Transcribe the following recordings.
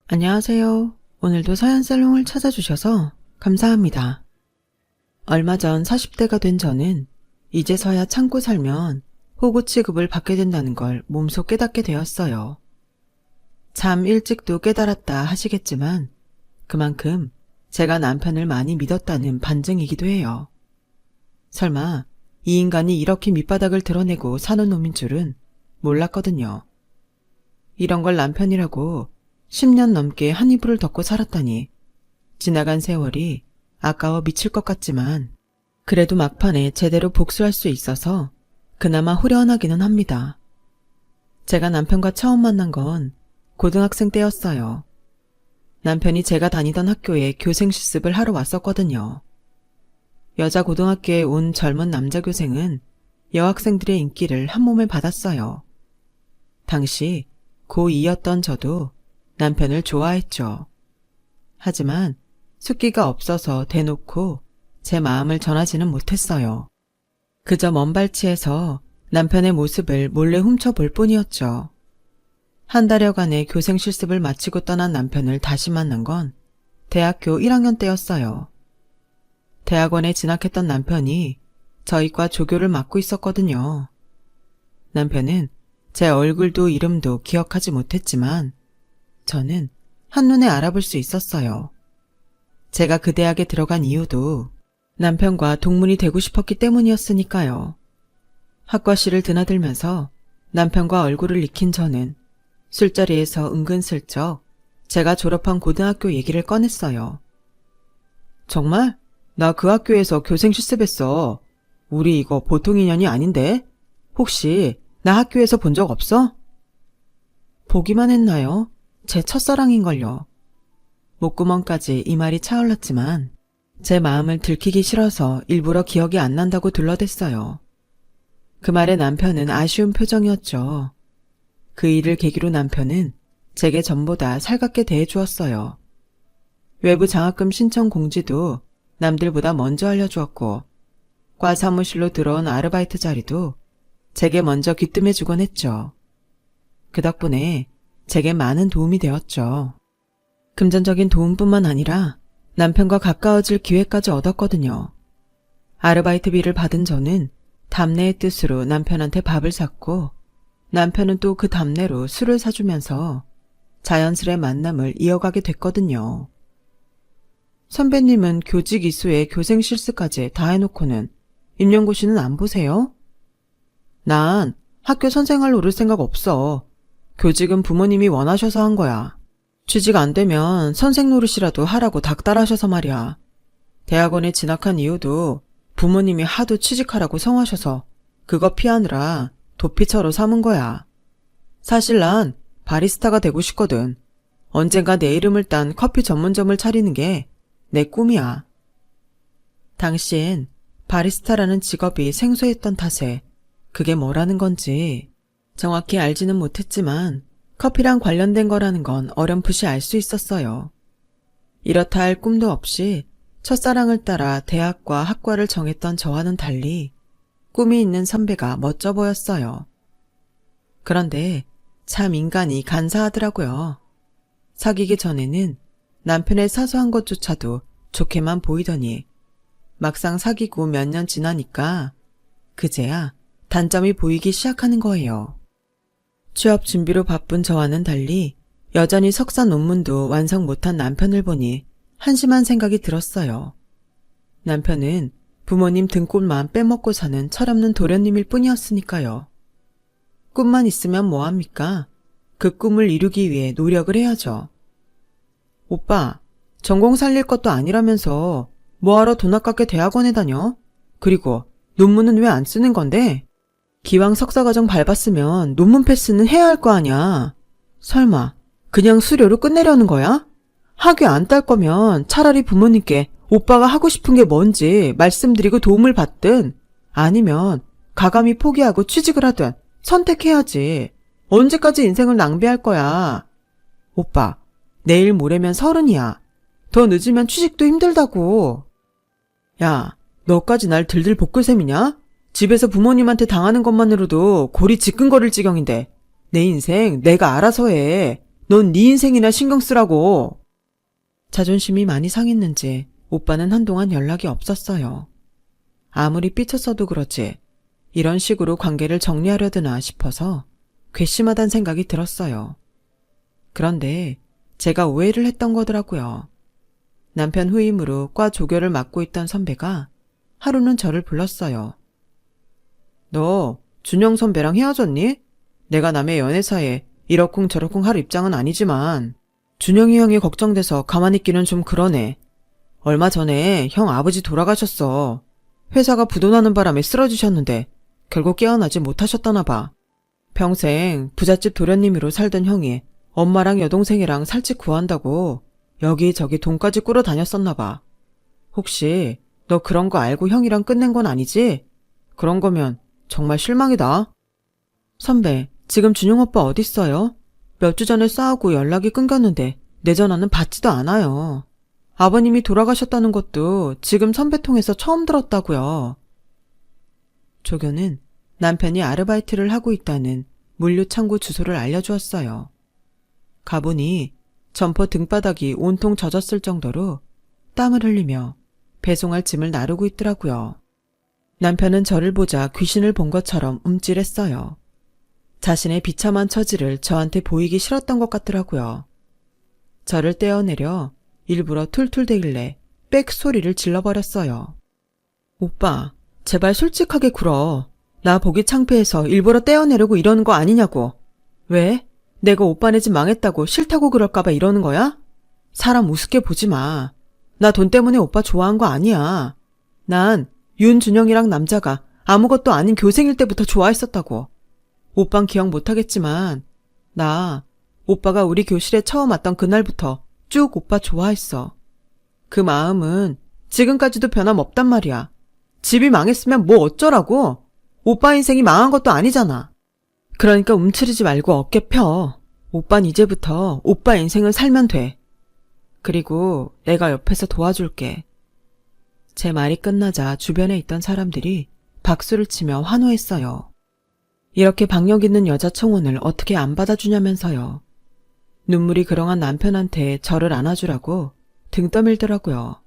안녕하세요. 오늘도 서연살롱을 찾아주셔서 감사합니다. 얼마 전 40대가 된 저는 이제서야 참고 살면 호구 취급을 받게 된다는 걸 몸소 깨닫게 되었어요. 참 일찍도 깨달았다 하시겠지만 그만큼 제가 남편을 많이 믿었다는 반증이기도 해요. 설마 이 인간이 이렇게 밑바닥을 드러내고 사는 놈인 줄은 몰랐거든요. 이런 걸 남편이라고 10년 넘게 한 이불을 덮고 살았다니 지나간 세월이 아까워 미칠 것 같지만 그래도 막판에 제대로 복수할 수 있어서 그나마 후련하기는 합니다. 제가 남편과 처음 만난 건 고등학생 때였어요. 남편이 제가 다니던 학교에 교생 실습을 하러 왔었거든요. 여자 고등학교에 온 젊은 남자 교생은 여학생들의 인기를 한몸에 받았어요. 당시 고2였던 저도 남편을 좋아했죠. 하지만 숫기가 없어서 대놓고 제 마음을 전하지는 못했어요. 그저 먼 발치에서 남편의 모습을 몰래 훔쳐볼 뿐이었죠. 한 달여간의 교생 실습을 마치고 떠난 남편을 다시 만난 건 대학교 1학년 때였어요. 대학원에 진학했던 남편이 저희과 조교를 맡고 있었거든요. 남편은 제 얼굴도 이름도 기억하지 못했지만 저는 한눈에 알아볼 수 있었어요. 제가 그 대학에 들어간 이유도 남편과 동문이 되고 싶었기 때문이었으니까요. 학과실을 드나들면서 남편과 얼굴을 익힌 저는 술자리에서 은근슬쩍 제가 졸업한 고등학교 얘기를 꺼냈어요. 정말? 나 그 학교에서 교생 실습했어. 우리 이거 보통 인연이 아닌데? 혹시 나 학교에서 본 적 없어? 보기만 했나요? 제 첫사랑인걸요. 목구멍까지 이 말이 차올랐지만 제 마음을 들키기 싫어서 일부러 기억이 안 난다고 둘러댔어요. 그 말에 남편은 아쉬운 표정이었죠. 그 일을 계기로 남편은 제게 전보다 살갑게 대해주었어요. 외부 장학금 신청 공지도 남들보다 먼저 알려주었고 과 사무실로 들어온 아르바이트 자리도 제게 먼저 귀뜸해주곤 했죠. 그 덕분에 제게 많은 도움이 되었죠. 금전적인 도움뿐만 아니라 남편과 가까워질 기회까지 얻었거든요. 아르바이트비를 받은 저는 답례의 뜻으로 남편한테 밥을 샀고 남편은 또 그 답례로 술을 사주면서 자연스레 만남을 이어가게 됐거든요. 선배님은 교직 이수에 교생 실습까지 다 해놓고는 임용고시는 안 보세요? 난 학교 선생할 오를 생각 없어. 교직은 부모님이 원하셔서 한 거야. 취직 안 되면 선생 노릇이라도 하라고 닥달하셔서 말이야. 대학원에 진학한 이유도 부모님이 하도 취직하라고 성하셔서 그거 피하느라 도피처로 삼은 거야. 사실 난 바리스타가 되고 싶거든. 언젠가 내 이름을 딴 커피 전문점을 차리는 게 내 꿈이야. 당시엔 바리스타라는 직업이 생소했던 탓에 그게 뭐라는 건지 정확히 알지는 못했지만 커피랑 관련된 거라는 건 어렴풋이 알 수 있었어요. 이렇다 할 꿈도 없이 첫사랑을 따라 대학과 학과를 정했던 저와는 달리 꿈이 있는 선배가 멋져 보였어요. 그런데 참 인간이 간사하더라고요. 사귀기 전에는 남편의 사소한 것조차도 좋게만 보이더니 막상 사귀고 몇 년 지나니까 그제야 단점이 보이기 시작하는 거예요. 취업 준비로 바쁜 저와는 달리 여전히 석사 논문도 완성 못한 남편을 보니 한심한 생각이 들었어요. 남편은 부모님 등골만 빼먹고 사는 철없는 도련님일 뿐이었으니까요. 꿈만 있으면 뭐합니까? 그 꿈을 이루기 위해 노력을 해야죠. 오빠, 전공 살릴 것도 아니라면서 뭐하러 돈 아깝게 대학원에 다녀? 그리고 논문은 왜 안 쓰는 건데? 기왕 석사과정 밟았으면 논문 패스는 해야 할 거 아냐. 설마 그냥 수료로 끝내려는 거야? 학위 안 딸 거면 차라리 부모님께 오빠가 하고 싶은 게 뭔지 말씀드리고 도움을 받든 아니면 가감히 포기하고 취직을 하든 선택해야지. 언제까지 인생을 낭비할 거야. 오빠, 내일 모레면 30이야. 더 늦으면 취직도 힘들다고. 야, 너까지 날 들들 볶을 셈이냐? 집에서 부모님한테 당하는 것만으로도 골이 지끈거릴 지경인데 내 인생 내가 알아서 해. 넌 네 인생이나 신경 쓰라고. 자존심이 많이 상했는지 오빠는 한동안 연락이 없었어요. 아무리 삐쳤어도 그렇지 이런 식으로 관계를 정리하려 드나 싶어서 괘씸하단 생각이 들었어요. 그런데 제가 오해를 했던 거더라고요. 남편 후임으로 과 조교를 맡고 있던 선배가 하루는 저를 불렀어요. 너 준영 선배랑 헤어졌니? 내가 남의 연애사에 이러쿵저러쿵 할 입장은 아니지만 준영이 형이 걱정돼서 가만히 있기는 좀 그러네. 얼마 전에 형 아버지 돌아가셨어. 회사가 부도나는 바람에 쓰러지셨는데 결국 깨어나지 못하셨다나 봐. 평생 부잣집 도련님으로 살던 형이 엄마랑 여동생이랑 살집 구한다고 여기저기 돈까지 꾸러 다녔었나 봐. 혹시 너 그런 거 알고 형이랑 끝낸 건 아니지? 그런 거면 정말 실망이다. 선배, 지금 준영 오빠 어딨어요? 몇 주 전에 싸우고 연락이 끊겼는데 내 전화는 받지도 않아요. 아버님이 돌아가셨다는 것도 지금 선배 통해서 처음 들었다고요. 조교는 남편이 아르바이트를 하고 있다는 물류창고 주소를 알려주었어요. 가보니 점퍼 등바닥이 온통 젖었을 정도로 땀을 흘리며 배송할 짐을 나르고 있더라고요. 남편은 저를 보자 귀신을 본 것처럼 움찔했어요. 자신의 비참한 처지를 저한테 보이기 싫었던 것 같더라고요. 저를 떼어내려 일부러 툴툴대길래 빽 소리를 질러버렸어요. 오빠, 제발 솔직하게 굴어. 나 보기 창피해서 일부러 떼어내려고 이러는 거 아니냐고. 왜? 내가 오빠네 집 망했다고 싫다고 그럴까봐 이러는 거야? 사람 우습게 보지 마. 나 돈 때문에 오빠 좋아한 거 아니야. 난 윤준영이랑 남자가 아무것도 아닌 교생일 때부터 좋아했었다고. 오빤 기억 못하겠지만 나 오빠가 우리 교실에 처음 왔던 그날부터 쭉 오빠 좋아했어. 그 마음은 지금까지도 변함없단 말이야. 집이 망했으면 뭐 어쩌라고? 오빠 인생이 망한 것도 아니잖아. 그러니까 움츠리지 말고 어깨 펴. 오빤 이제부터 오빠 인생을 살면 돼. 그리고 내가 옆에서 도와줄게. 제 말이 끝나자 주변에 있던 사람들이 박수를 치며 환호했어요. 이렇게 박력 있는 여자 청혼을 어떻게 안 받아주냐면서요. 눈물이 그렁한 남편한테 저를 안아주라고 등 떠밀더라고요.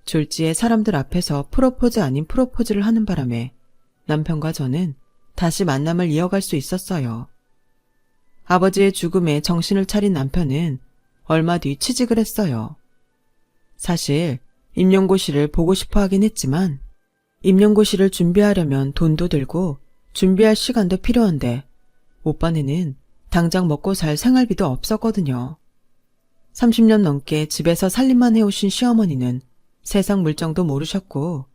졸지에 사람들 앞에서 프로포즈 아닌 프로포즈를 하는 바람에 남편과 저는 다시 만남을 이어갈 수 있었어요. 아버지의 죽음에 정신을 차린 남편은 얼마 뒤 취직을 했어요. 사실 임용고시를 보고 싶어 하긴 했지만 임용고시를 준비하려면 돈도 들고 준비할 시간도 필요한데 오빠네는 당장 먹고 살 생활비도 없었거든요. 30년 넘게 집에서 살림만 해오신 시어머니는 세상 물정도 모르셨고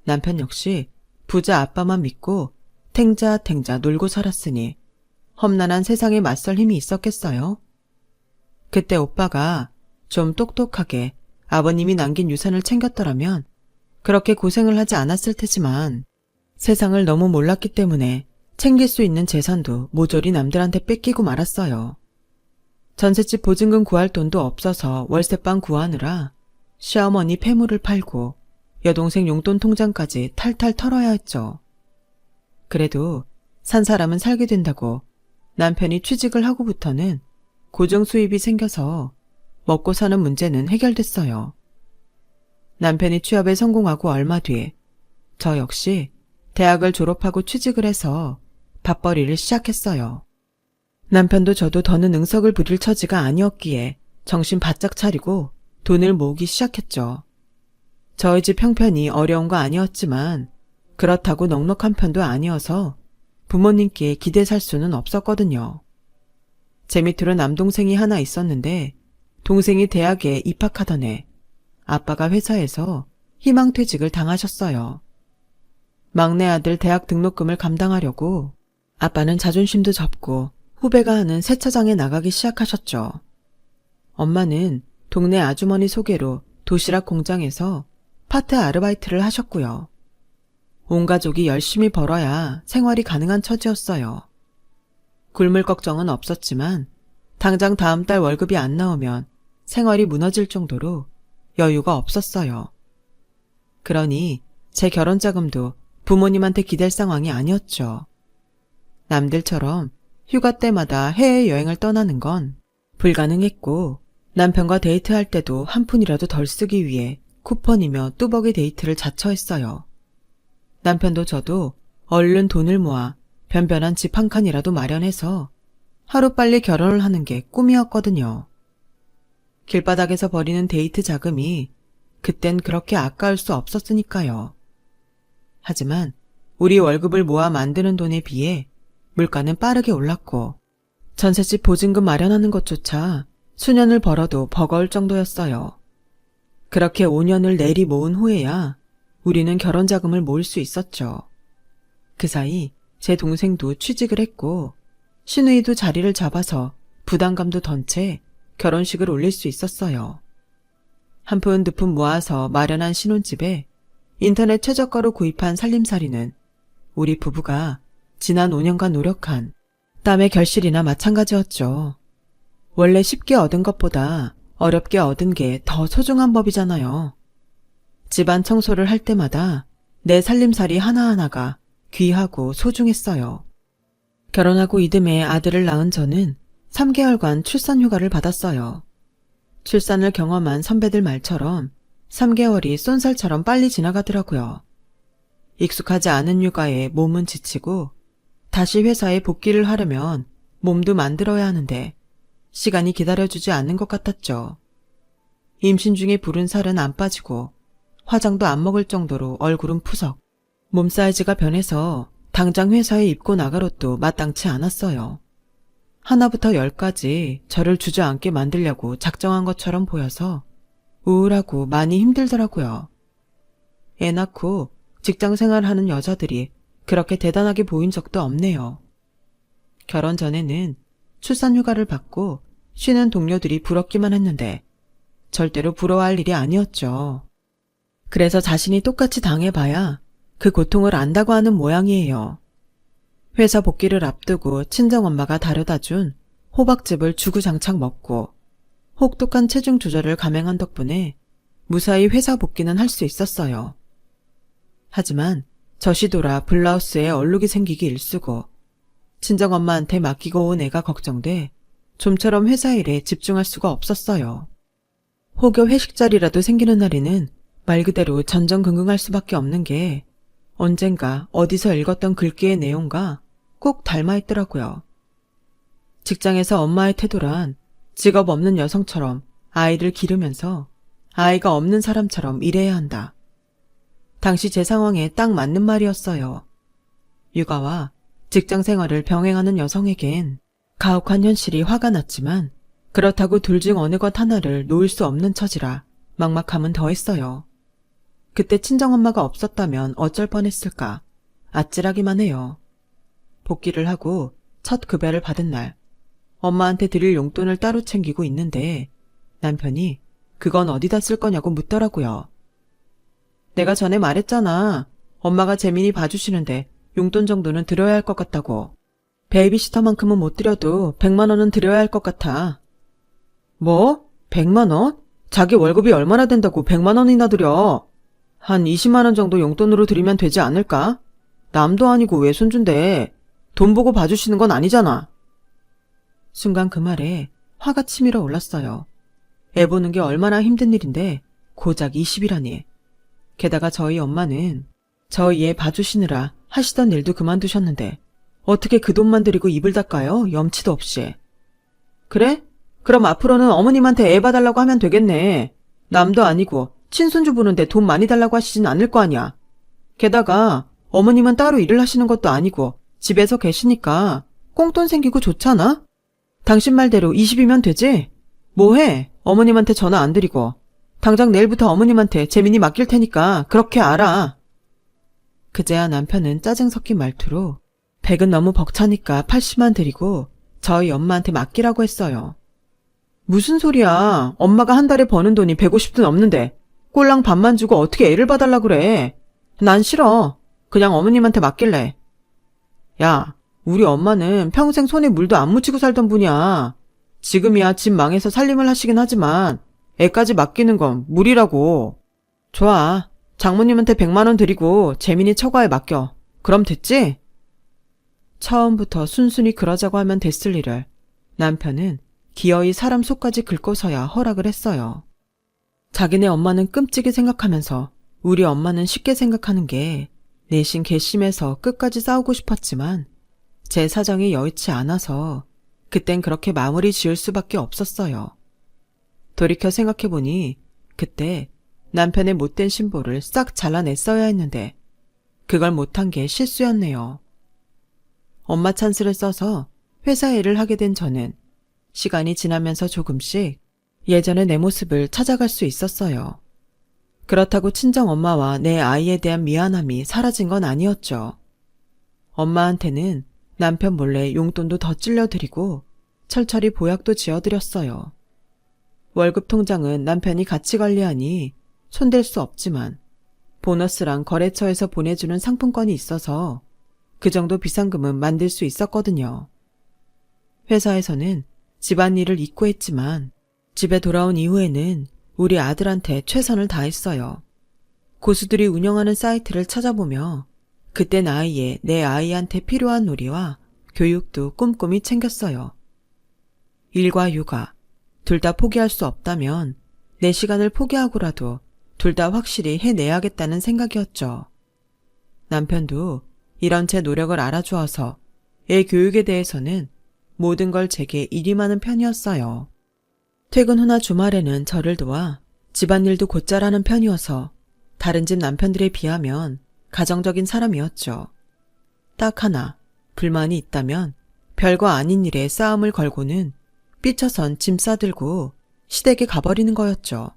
남편 역시 부자 아빠만 믿고 탱자탱자 놀고 살았으니 험난한 세상에 맞설 힘이 있었겠어요? 그때 오빠가 좀 똑똑하게 아버님이 남긴 유산을 챙겼더라면 그렇게 고생을 하지 않았을 테지만 세상을 너무 몰랐기 때문에 챙길 수 있는 재산도 모조리 남들한테 뺏기고 말았어요. 전셋집 보증금 구할 돈도 없어서 월세방 구하느라 시어머니 폐물을 팔고 여동생 용돈 통장까지 탈탈 털어야 했죠. 그래도 산 사람은 살게 된다고 남편이 취직을 하고부터는 고정 수입이 생겨서 먹고 사는 문제는 해결됐어요. 남편이 취업에 성공하고 얼마 뒤에 저 역시 대학을 졸업하고 취직을 해서 밥벌이를 시작했어요. 남편도 저도 더는 응석을 부릴 처지가 아니었기에 정신 바짝 차리고 돈을 모으기 시작했죠. 저희 집 형편이 어려운 거 아니었지만 그렇다고 넉넉한 편도 아니어서 부모님께 기대 살 수는 없었거든요. 제 밑으로 남동생이 하나 있었는데 동생이 대학에 입학하던 해 아빠가 회사에서 희망퇴직을 당하셨어요. 막내 아들 대학 등록금을 감당하려고 아빠는 자존심도 접고 후배가 하는 세차장에 나가기 시작하셨죠. 엄마는 동네 아주머니 소개로 도시락 공장에서 파트 아르바이트를 하셨고요. 온 가족이 열심히 벌어야 생활이 가능한 처지였어요. 굶을 걱정은 없었지만 당장 다음 달 월급이 안 나오면 생활이 무너질 정도로 여유가 없었어요. 그러니 제 결혼 자금도 부모님한테 기댈 상황이 아니었죠. 남들처럼 휴가 때마다 해외여행을 떠나는 건 불가능했고 남편과 데이트할 때도 한 푼이라도 덜 쓰기 위해 쿠폰이며 뚜벅이 데이트를 자처했어요. 남편도 저도 얼른 돈을 모아 변변한 집 한 칸이라도 마련해서 하루빨리 결혼을 하는 게 꿈이었거든요. 길바닥에서 버리는 데이트 자금이 그땐 그렇게 아까울 수 없었으니까요. 하지만 우리 월급을 모아 만드는 돈에 비해 물가는 빠르게 올랐고 전셋집 보증금 마련하는 것조차 수년을 벌어도 버거울 정도였어요. 그렇게 5년을 내리 모은 후에야 우리는 결혼 자금을 모을 수 있었죠. 그 사이 제 동생도 취직을 했고 시누이도 자리를 잡아서 부담감도 던 채 결혼식을 올릴 수 있었어요. 한 푼 두 푼 모아서 마련한 신혼집에 인터넷 최저가로 구입한 살림살이는 우리 부부가 지난 5년간 노력한 땀의 결실이나 마찬가지였죠. 원래 쉽게 얻은 것보다 어렵게 얻은 게 더 소중한 법이잖아요. 집안 청소를 할 때마다 내 살림살이 하나하나가 귀하고 소중했어요. 결혼하고 이듬해 아들을 낳은 저는 3개월간 출산휴가를 받았어요. 출산을 경험한 선배들 말처럼 3개월이 쏜살처럼 빨리 지나가더라고요. 익숙하지 않은 육아에 몸은 지치고 다시 회사에 복귀를 하려면 몸도 만들어야 하는데 시간이 기다려주지 않는 것 같았죠. 임신 중에 부른 살은 안 빠지고 화장도 안 먹을 정도로 얼굴은 푸석, 몸 사이즈가 변해서 당장 회사에 입고 나갈 옷도 마땅치 않았어요. 하나부터 10까지 저를 주저앉게 만들려고 작정한 것처럼 보여서 우울하고 많이 힘들더라고요. 애 낳고 직장 생활하는 여자들이 그렇게 대단하게 보인 적도 없네요. 결혼 전에는 출산휴가를 받고 쉬는 동료들이 부럽기만 했는데 절대로 부러워할 일이 아니었죠. 그래서 자신이 똑같이 당해봐야 그 고통을 안다고 하는 모양이에요. 회사 복귀를 앞두고 친정엄마가 다려다 준 호박즙을 주구장창 먹고 혹독한 체중 조절을 감행한 덕분에 무사히 회사 복귀는 할 수 있었어요. 하지만 젖이 돌아 블라우스에 얼룩이 생기기 일쑤고 친정엄마한테 맡기고 온 애가 걱정돼 좀처럼 회사 일에 집중할 수가 없었어요. 혹여 회식 자리라도 생기는 날에는 말 그대로 전전긍긍할 수밖에 없는 게 언젠가 어디서 읽었던 글귀의 내용과 꼭 닮아 있더라고요. 직장에서 엄마의 태도란 직업 없는 여성처럼 아이를 기르면서 아이가 없는 사람처럼 일해야 한다. 당시 제 상황에 딱 맞는 말이었어요. 육아와 직장 생활을 병행하는 여성에겐 가혹한 현실이 화가 났지만 그렇다고 둘 중 어느 것 하나를 놓을 수 없는 처지라 막막함은 더했어요. 그때 친정엄마가 없었다면 어쩔 뻔했을까 아찔하기만 해요. 복귀를 하고 첫 급여를 받은 날 엄마한테 드릴 용돈을 따로 챙기고 있는데 남편이 그건 어디다 쓸 거냐고 묻더라고요. 내가 전에 말했잖아. 엄마가 재민이 봐주시는데 용돈 정도는 드려야 할 것 같다고. 베이비시터만큼은 못 드려도 100만 원은 드려야 할 것 같아. 뭐? 100만 원? 자기 월급이 얼마나 된다고 100만 원이나 드려? 한 20만 원 정도 용돈으로 드리면 되지 않을까? 남도 아니고 왜 손준대. 돈 보고 봐주시는 건 아니잖아. 순간 그 말에 화가 치밀어 올랐어요. 애 보는 게 얼마나 힘든 일인데 고작 20이라니. 게다가 저희 엄마는 저희 애 봐주시느라 하시던 일도 그만두셨는데 어떻게 그 돈만 들이고 입을 닦아요? 염치도 없이. 그래? 그럼 앞으로는 어머님한테 애 봐달라고 하면 되겠네. 남도 아니고 친손주 보는데 돈 많이 달라고 하시진 않을 거 아니야. 게다가 어머님은 따로 일을 하시는 것도 아니고 집에서 계시니까 꽁돈 생기고 좋잖아? 당신 말대로 20이면 되지? 뭐해? 어머님한테 전화 안 드리고. 당장 내일부터 어머님한테 재민이 맡길 테니까 그렇게 알아. 그제야 남편은 짜증 섞인 말투로 100은 너무 벅차니까 80만 드리고 저희 엄마한테 맡기라고 했어요. 무슨 소리야. 엄마가 한 달에 버는 돈이 150도 넘는데 꼴랑 반만 주고 어떻게 애를 봐달라 그래. 난 싫어. 그냥 어머님한테 맡길래. 야, 우리 엄마는 평생 손에 물도 안 묻히고 살던 분이야. 지금이야 집 망해서 살림을 하시긴 하지만 애까지 맡기는 건 무리라고. 좋아. 장모님한테 100만 원 드리고 재민이 처가에 맡겨. 그럼 됐지? 처음부터 순순히 그러자고 하면 됐을 일을 남편은 기어이 사람 속까지 긁고서야 허락을 했어요. 자기네 엄마는 끔찍이 생각하면서 우리 엄마는 쉽게 생각하는 게 내심 괘씸해서 끝까지 싸우고 싶었지만 제 사정이 여의치 않아서 그땐 그렇게 마무리 지을 수밖에 없었어요. 돌이켜 생각해보니 그때 남편의 못된 신보를 싹 잘라냈어야 했는데 그걸 못한 게 실수였네요. 엄마 찬스를 써서 회사 일을 하게 된 저는 시간이 지나면서 조금씩 예전의 내 모습을 찾아갈 수 있었어요. 그렇다고 친정 엄마와 내 아이에 대한 미안함이 사라진 건 아니었죠. 엄마한테는 남편 몰래 용돈도 더 찔러드리고 철철이 보약도 지어드렸어요. 월급 통장은 남편이 같이 관리하니 손댈 수 없지만 보너스랑 거래처에서 보내주는 상품권이 있어서 그 정도 비상금은 만들 수 있었거든요. 회사에서는 집안일을 잊고 했지만 집에 돌아온 이후에는 우리 아들한테 최선을 다했어요. 고수들이 운영하는 사이트를 찾아보며 그때 나이에 내 아이한테 필요한 놀이와 교육도 꼼꼼히 챙겼어요. 일과 육아, 둘 다 포기할 수 없다면 내 시간을 포기하고라도 둘 다 확실히 해내야겠다는 생각이었죠. 남편도 이런 제 노력을 알아주어서 애 교육에 대해서는 모든 걸 제게 일임하는 편이었어요. 퇴근 후나 주말에는 저를 도와 집안일도 곧잘 하는 편이어서 다른 집 남편들에 비하면 가정적인 사람이었죠. 딱 하나 불만이 있다면 별거 아닌 일에 싸움을 걸고는 삐쳐선 짐 싸들고 시댁에 가버리는 거였죠.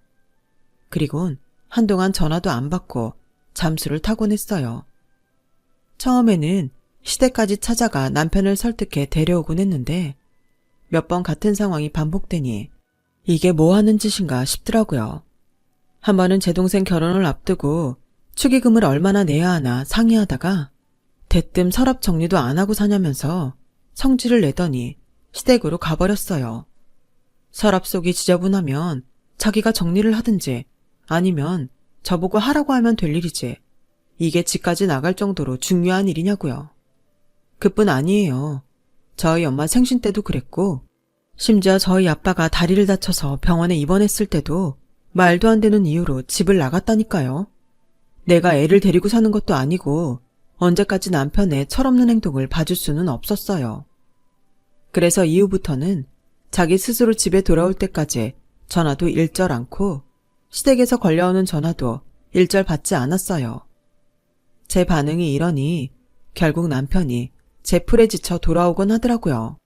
그리곤 한동안 전화도 안 받고 잠수를 타곤 했어요. 처음에는 시댁까지 찾아가 남편을 설득해 데려오곤 했는데 몇 번 같은 상황이 반복되니 이게 뭐 하는 짓인가 싶더라고요. 한 번은 제 동생 결혼을 앞두고 축의금을 얼마나 내야 하나 상의하다가 대뜸 서랍 정리도 안 하고 사냐면서 성질을 내더니 시댁으로 가버렸어요. 서랍 속이 지저분하면 자기가 정리를 하든지 아니면 저보고 하라고 하면 될 일이지 이게 집까지 나갈 정도로 중요한 일이냐고요. 그뿐 아니에요. 저희 엄마 생신 때도 그랬고 심지어 저희 아빠가 다리를 다쳐서 병원에 입원했을 때도 말도 안 되는 이유로 집을 나갔다니까요. 내가 애를 데리고 사는 것도 아니고 언제까지 남편의 철없는 행동을 봐줄 수는 없었어요. 그래서 이후부터는 자기 스스로 집에 돌아올 때까지 전화도 일절 않고 시댁에서 걸려오는 전화도 일절 받지 않았어요. 제 반응이 이러니 결국 남편이 제 풀에 지쳐 돌아오곤 하더라고요.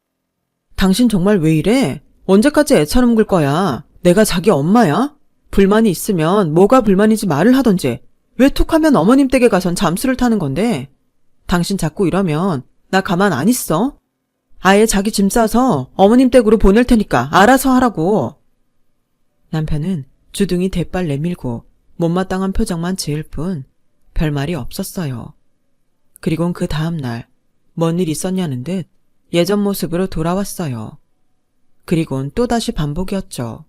당신 정말 왜 이래? 언제까지 애처럼 굴 거야? 내가 자기 엄마야? 불만이 있으면 뭐가 불만인지 말을 하던지 왜 툭하면 어머님 댁에 가선 잠수를 타는 건데? 당신 자꾸 이러면 나 가만 안 있어? 아예 자기 짐 싸서 어머님 댁으로 보낼 테니까 알아서 하라고. 남편은 주둥이 대빨 내밀고 못마땅한 표정만 지을 뿐 별말이 없었어요. 그리곤 그 다음날 뭔 일 있었냐는 듯 예전 모습으로 돌아왔어요. 그리곤 또다시 반복이었죠.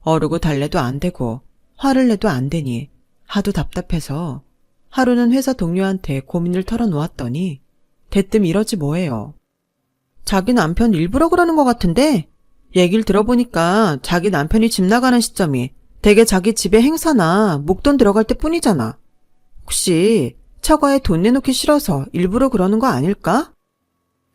어르고 달래도 안 되고 화를 내도 안 되니 하도 답답해서 하루는 회사 동료한테 고민을 털어놓았더니 대뜸 이러지 뭐예요. 자기 남편 일부러 그러는 것 같은데 얘기를 들어보니까 자기 남편이 집 나가는 시점이 대개 자기 집에 행사나 목돈 들어갈 때뿐이잖아. 혹시 처가에 돈 내놓기 싫어서 일부러 그러는 거 아닐까?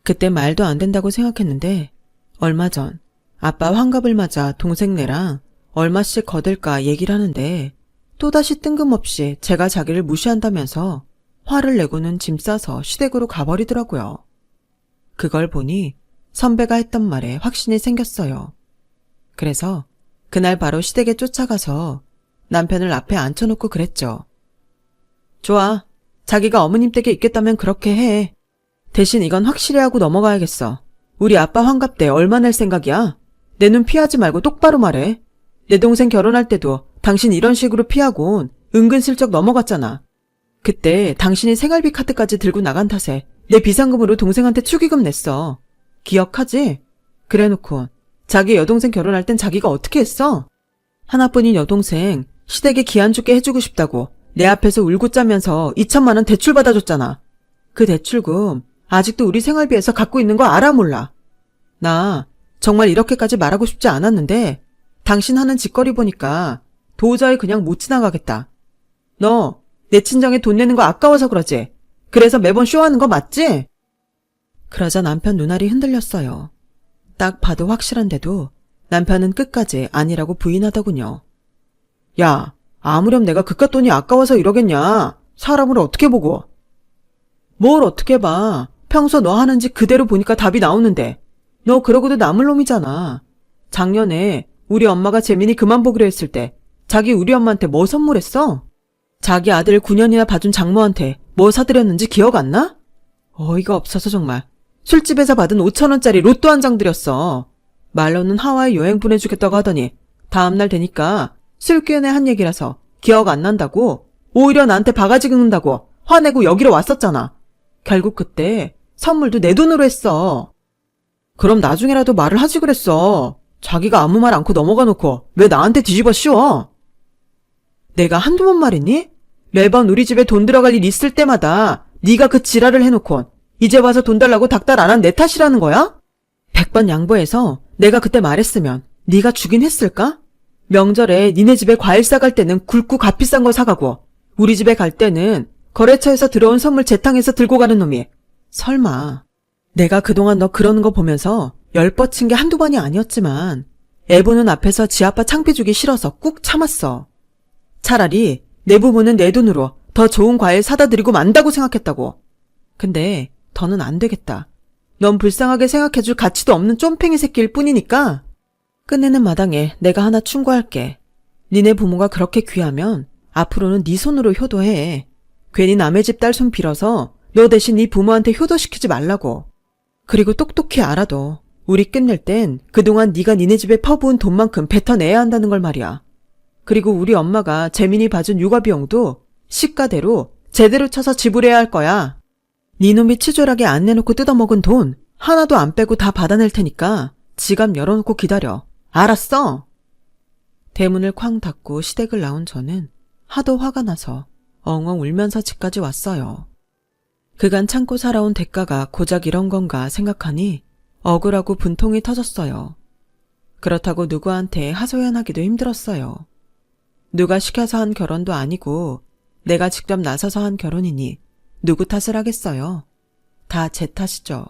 그때 말도 안 된다고 생각했는데 얼마 전 아빠 환갑을 맞아 동생네랑 얼마씩 거둘까 얘기를 하는데 또다시 뜬금없이 제가 자기를 무시한다면서 화를 내고는 짐 싸서 시댁으로 가버리더라고요. 그걸 보니 선배가 했던 말에 확신이 생겼어요. 그래서 그날 바로 시댁에 쫓아가서 남편을 앞에 앉혀놓고 그랬죠. 좋아. 자기가 어머님 댁에 있겠다면 그렇게 해. 대신 이건 확실히 하고 넘어가야겠어. 우리 아빠 환갑 때 얼마 낼 생각이야? 내 눈 피하지 말고 똑바로 말해. 내 동생 결혼할 때도 당신 이런 식으로 피하곤 은근슬쩍 넘어갔잖아. 그때 당신이 생활비 카드까지 들고 나간 탓에 내 비상금으로 동생한테 축의금 냈어. 기억하지? 그래놓고 자기 여동생 결혼할 땐 자기가 어떻게 했어? 하나뿐인 여동생 시댁에 기한 죽게 해주고 싶다고 내 앞에서 울고 짜면서 2천만 원 대출 받아줬잖아. 그 대출금 아직도 우리 생활비에서 갖고 있는 거 알아 몰라? 나 정말 이렇게까지 말하고 싶지 않았는데 당신 하는 짓거리 보니까 도저히 그냥 못 지나가겠다. 너 내 친정에 돈 내는 거 아까워서 그러지? 그래서 매번 쇼하는 거 맞지? 그러자 남편 눈알이 흔들렸어요. 딱 봐도 확실한데도 남편은 끝까지 아니라고 부인하더군요. 야, 아무렴 내가 그깟 돈이 아까워서 이러겠냐? 사람을 어떻게 보고? 뭘 어떻게 봐. 평소 너 하는 짓 그대로 보니까 답이 나오는데. 너 그러고도 남을 놈이잖아. 작년에 우리 엄마가 재민이 그만 보기로 했을 때 자기 우리 엄마한테 뭐 선물했어? 자기 아들 9년이나 봐준 장모한테 뭐 사드렸는지 기억 안 나? 어이가 없어서 정말. 술집에서 받은 5,000원짜리 로또 한 장 드렸어. 말로는 하와이 여행 보내주겠다고 하더니 다음날 되니까 술기운에 한 얘기라서 기억 안 난다고 오히려 나한테 바가지 긁는다고 화내고 여기로 왔었잖아. 결국 그때 선물도 내 돈으로 했어. 그럼 나중에라도 말을 하지 그랬어. 자기가 아무 말 않고 넘어가 놓고 왜 나한테 뒤집어 씌워? 내가 한두 번 말했니? 매번 우리 집에 돈 들어갈 일 있을 때마다 네가 그 지랄을 해놓고 이제 와서 돈 달라고 닥달 안 한 내 탓이라는 거야? 100번 양보해서 내가 그때 말했으면 네가 주긴 했을까? 명절에 니네 집에 과일 싸갈 때는 굵고 값비싼 거 사가고 우리 집에 갈 때는 거래처에서 들어온 선물 재탕해서 들고 가는 놈이. 설마. 내가 그동안 너 그러는 거 보면서 열뻗친 게 한두 번이 아니었지만 애 보는 앞에서 지 아빠 창피 주기 싫어서 꾹 참았어. 차라리 내 부모는 내 돈으로 더 좋은 과일 사다 드리고 만다고 생각했다고. 근데 더는 안 되겠다. 넌 불쌍하게 생각해줄 가치도 없는 쫌팽이 새끼일 뿐이니까 끝내는 마당에 내가 하나 충고할게. 니네 부모가 그렇게 귀하면 앞으로는 네 손으로 효도해. 괜히 남의 집 딸 손 빌어서 너 대신 네 부모한테 효도시키지 말라고. 그리고 똑똑히 알아도 우리 끝낼 땐 그동안 네가 니네 집에 퍼부은 돈만큼 뱉어내야 한다는 걸 말이야. 그리고 우리 엄마가 재민이 봐준 육아비용도 시가대로 제대로 쳐서 지불해야 할 거야. 네 놈이 치졸하게 안 내놓고 뜯어먹은 돈 하나도 안 빼고 다 받아낼 테니까 지갑 열어놓고 기다려. 알았어? 대문을 쾅 닫고 시댁을 나온 저는 하도 화가 나서 엉엉 울면서 집까지 왔어요. 그간 참고 살아온 대가가 고작 이런 건가 생각하니 억울하고 분통이 터졌어요. 그렇다고 누구한테 하소연하기도 힘들었어요. 누가 시켜서 한 결혼도 아니고 내가 직접 나서서 한 결혼이니 누구 탓을 하겠어요. 다 제 탓이죠.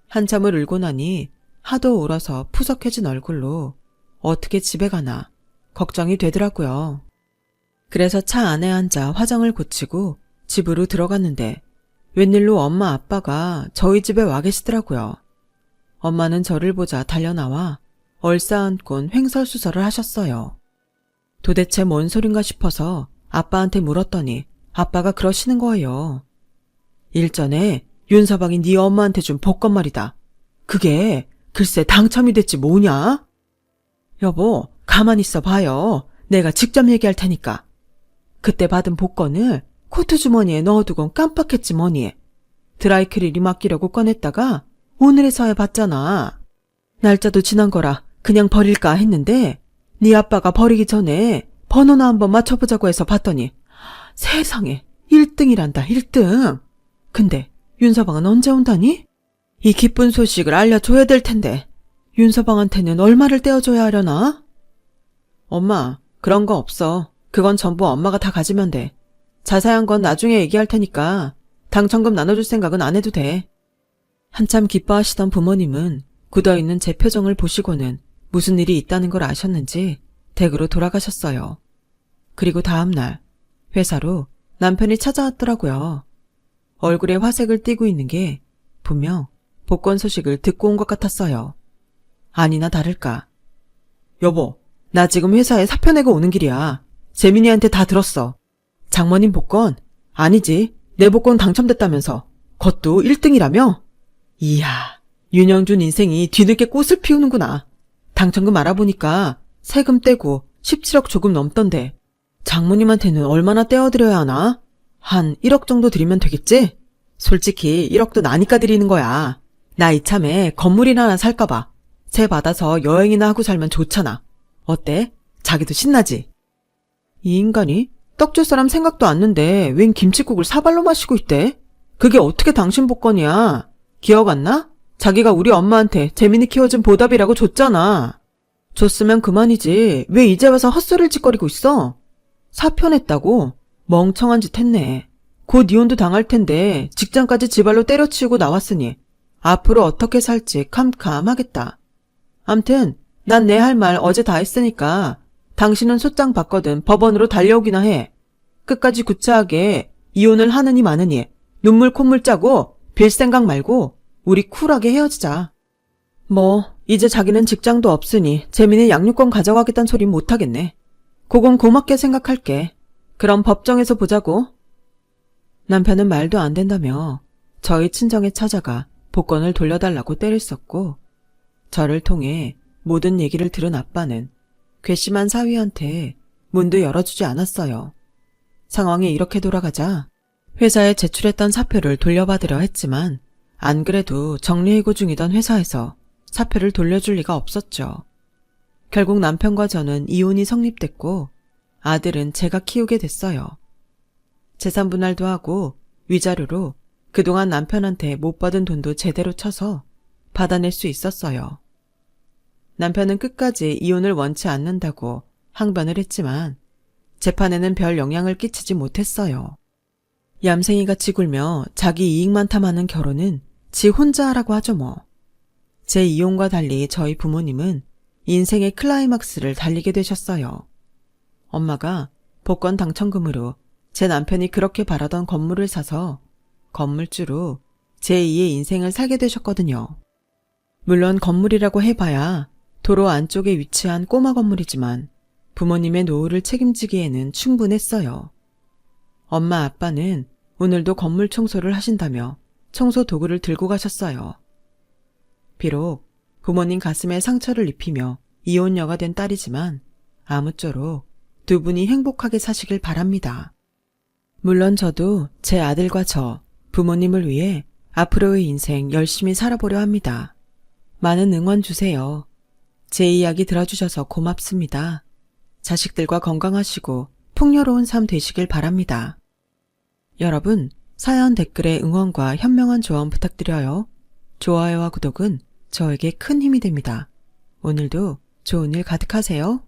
한참을 울고 나니 하도 울어서 푸석해진 얼굴로 어떻게 집에 가나 걱정이 되더라고요. 그래서 차 안에 앉아 화장을 고치고 집으로 들어갔는데 웬일로 엄마 아빠가 저희 집에 와 계시더라고요. 엄마는 저를 보자 달려나와 얼싸안곤 횡설수설을 하셨어요. 도대체 뭔 소린가 싶어서 아빠한테 물었더니 아빠가 그러시는 거예요. 일전에 윤서방이 네 엄마한테 준 복권 말이다. 그게 글쎄 당첨이 됐지 뭐냐? 여보, 가만히 있어 봐요. 내가 직접 얘기할 테니까. 그때 받은 복권을 코트 주머니에 넣어두곤 깜빡했지 뭐니. 드라이클리닝 맡기려고 꺼냈다가 오늘에서야 봤잖아. 날짜도 지난 거라 그냥 버릴까 했는데 네 아빠가 버리기 전에 번호나 한번 맞춰보자고 해서 봤더니 세상에 1등이란다 1등. 근데 윤서방은 언제 온다니? 이 기쁜 소식을 알려줘야 될 텐데 윤서방한테는 얼마를 떼어줘야 하려나? 엄마, 그런 거 없어. 그건 전부 엄마가 다 가지면 돼. 자세한 건 나중에 얘기할 테니까 당첨금 나눠줄 생각은 안 해도 돼. 한참 기뻐하시던 부모님은 굳어있는 제 표정을 보시고는 무슨 일이 있다는 걸 아셨는지 댁으로 돌아가셨어요. 그리고 다음날 회사로 남편이 찾아왔더라고요. 얼굴에 화색을 띠고 있는 게 분명 복권 소식을 듣고 온 것 같았어요. 아니나 다를까. 여보, 나 지금 회사에 사표 내고 오는 길이야. 재민이한테 다 들었어. 장모님 복권? 아니지. 내 복권 당첨됐다면서. 그것도 1등이라며? 이야, 윤영준 인생이 뒤늦게 꽃을 피우는구나. 당첨금 알아보니까 세금 떼고 17억 조금 넘던데 장모님한테는 얼마나 떼어드려야 하나? 한 1억 정도 드리면 되겠지? 솔직히 1억도 나니까 드리는 거야. 나 이참에 건물이나 하나 살까봐. 세 받아서 여행이나 하고 살면 좋잖아. 어때? 자기도 신나지? 이 인간이 떡 줄 사람 생각도 않는데 웬 김칫국을 사발로 마시고 있대? 그게 어떻게 당신 복권이야? 기억 안 나? 자기가 우리 엄마한테 재민이 키워준 보답이라고 줬잖아. 줬으면 그만이지. 왜 이제 와서 헛소리를 짓거리고 있어? 사표냈다고? 멍청한 짓 했네. 곧 이혼도 당할 텐데 직장까지 지발로 때려치우고 나왔으니 앞으로 어떻게 살지 캄캄하겠다. 암튼 난 내 할 말 어제 다 했으니까 당신은 소장 받거든 법원으로 달려오기나 해. 끝까지 구차하게 이혼을 하느니 마느니 눈물 콧물 짜고 빌 생각 말고 우리 쿨하게 헤어지자. 뭐 이제 자기는 직장도 없으니 재민의 양육권 가져가겠다는 소린 못하겠네. 그건 고맙게 생각할게. 그럼 법정에서 보자고. 남편은 말도 안 된다며 저희 친정에 찾아가 복권을 돌려달라고 때를 썼고, 저를 통해 모든 얘기를 들은 아빠는 괘씸한 사위한테 문도 열어주지 않았어요. 상황이 이렇게 돌아가자 회사에 제출했던 사표를 돌려받으려 했지만 안 그래도 정리해고 중이던 회사에서 사표를 돌려줄 리가 없었죠. 결국 남편과 저는 이혼이 성립됐고 아들은 제가 키우게 됐어요. 재산 분할도 하고 위자료로 그동안 남편한테 못 받은 돈도 제대로 쳐서 받아낼 수 있었어요. 남편은 끝까지 이혼을 원치 않는다고 항변을 했지만 재판에는 별 영향을 끼치지 못했어요. 얌생이같이 굴며 자기 이익만 탐하는 결혼은 지 혼자 하라고 하죠 뭐. 제 이혼과 달리 저희 부모님은 인생의 클라이막스를 달리게 되셨어요. 엄마가 복권 당첨금으로 제 남편이 그렇게 바라던 건물을 사서 건물주로 제2의 인생을 살게 되셨거든요. 물론 건물이라고 해봐야 도로 안쪽에 위치한 꼬마 건물이지만 부모님의 노후를 책임지기에는 충분했어요. 엄마 아빠는 오늘도 건물 청소를 하신다며 청소 도구를 들고 가셨어요. 비록 부모님 가슴에 상처를 입히며 이혼녀가 된 딸이지만 아무쪼록 두 분이 행복하게 사시길 바랍니다. 물론 저도 제 아들과 저, 부모님을 위해 앞으로의 인생 열심히 살아보려 합니다. 많은 응원 주세요. 제 이야기 들어주셔서 고맙습니다. 자식들과 건강하시고 풍요로운 삶 되시길 바랍니다. 여러분, 사연 댓글에 응원과 현명한 조언 부탁드려요. 좋아요와 구독은 저에게 큰 힘이 됩니다. 오늘도 좋은 일 가득하세요.